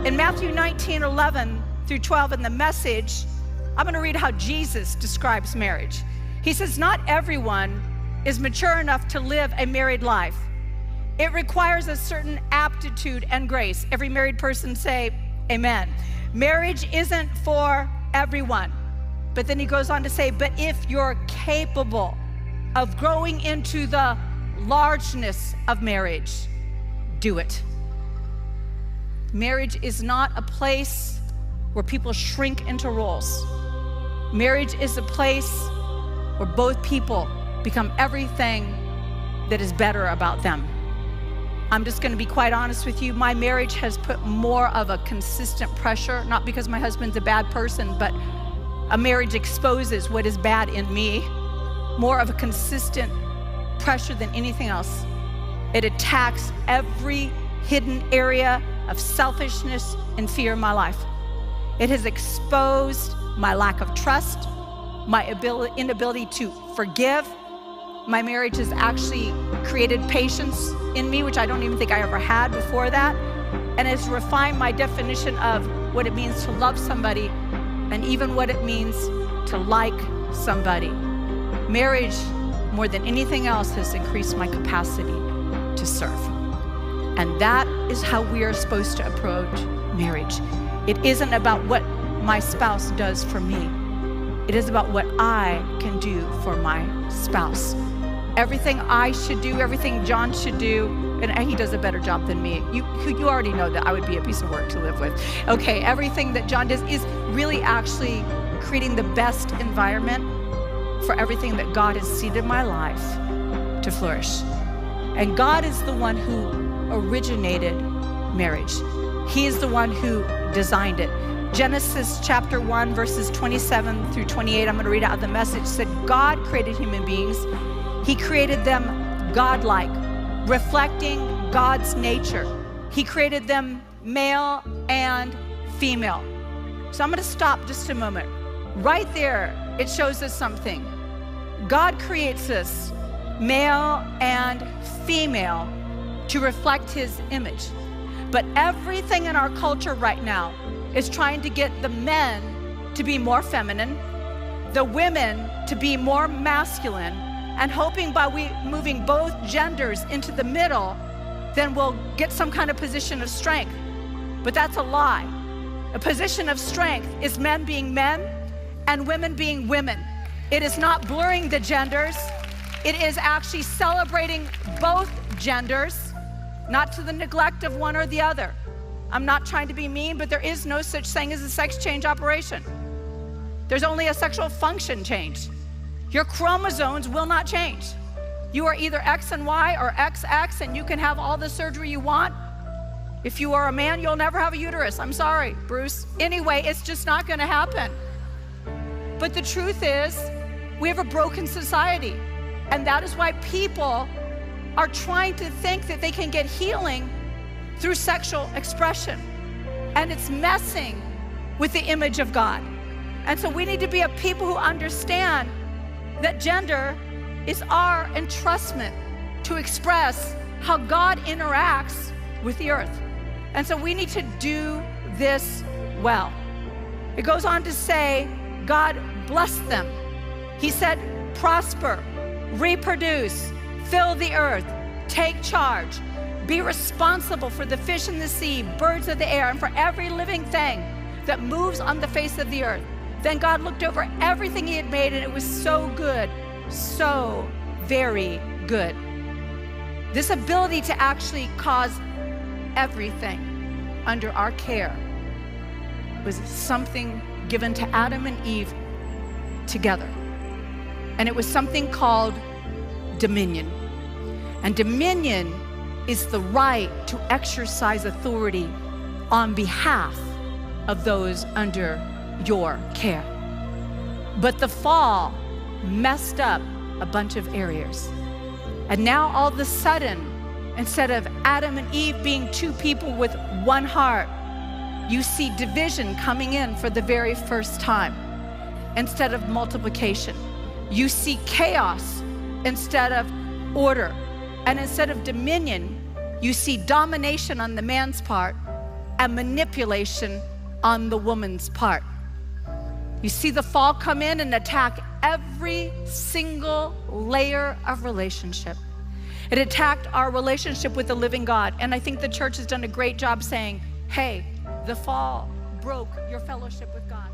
In Matthew 19:11 through 12 in the Message, I'm going to read how Jesus describes marriage. He says, not everyone is mature enough to live a married life. It requires a certain aptitude and grace. Every married person say, amen. Marriage isn't for everyone. But then he goes on to say, but if you're capable of growing into the largeness of marriage, do it. Marriage is not a place where people shrink into roles. Marriage is a place where both people become everything that is better about them. I'm just going to be quite honest with you. My marriage has put more of a consistent pressure, not because my husband's a bad person, but a marriage exposes what is bad in me, more of a consistent pressure than anything else. It attacks every hidden area of selfishness and fear in my life. It has exposed my lack of trust, my inability to forgive. My marriage has actually created patience in me, which I don't even think I ever had before that, and has refined my definition of what it means to love somebody and even what it means to like somebody. Marriage, more than anything else, has increased my capacity to serve. And that is how we are supposed to approach marriage. It isn't about what my spouse does for me. It is about what I can do for my spouse. Everything I should do, everything John should do, and he does a better job than me. You already know that I would be a piece of work to live with. Okay, everything that John does is really actually creating the best environment for everything that God has seeded in my life to flourish. And God is the one who originated marriage. He is the one who designed it. Genesis chapter 1, verses 27 through 28, I'm going to read out the Message, said God created human beings. He created them godlike, reflecting God's nature. He created them male and female. So I'm going to stop just a moment. Right there, it shows us something. God creates us male and female to reflect his image. But everything in our culture right now is trying to get the men to be more feminine, the women to be more masculine, and hoping by moving both genders into the middle, then we'll get some kind of position of strength. But that's a lie. A position of strength is men being men and women being women. It is not blurring the genders. It is actually celebrating both genders, not to the neglect of one or the other. I'm not trying to be mean, but there is no such thing as a sex change operation. There's only a sexual function change. Your chromosomes will not change. You are either X and Y or XX, and you can have all the surgery you want. If you are a man, you'll never have a uterus. I'm sorry, Bruce. Anyway, it's just not gonna happen. But the truth is, we have a broken society. And that is why people are trying to think that they can get healing through sexual expression. And it's messing with the image of God. And so we need to be a people who understand that gender is our entrustment to express how God interacts with the earth. And so we need to do this well. It goes on to say, God blessed them. He said, prosper, reproduce, fill the earth, take charge, be responsible for the fish in the sea, birds of the air, and for every living thing that moves on the face of the earth. Then God looked over everything he had made, and it was so good, so very good. This ability to actually cause everything under our care was something given to Adam and Eve together. And it was something called dominion. And dominion is the right to exercise authority on behalf of those under your care. But the fall messed up a bunch of areas. And now all of a sudden, instead of Adam and Eve being two people with one heart, you see division coming in for the very first time. Instead of multiplication, you see chaos instead of order. And instead of dominion, you see domination on the man's part and manipulation on the woman's part. You see the fall come in and attack every single layer of relationship. It attacked our relationship with the living God. And I think the church has done a great job saying, hey, the fall broke your fellowship with God.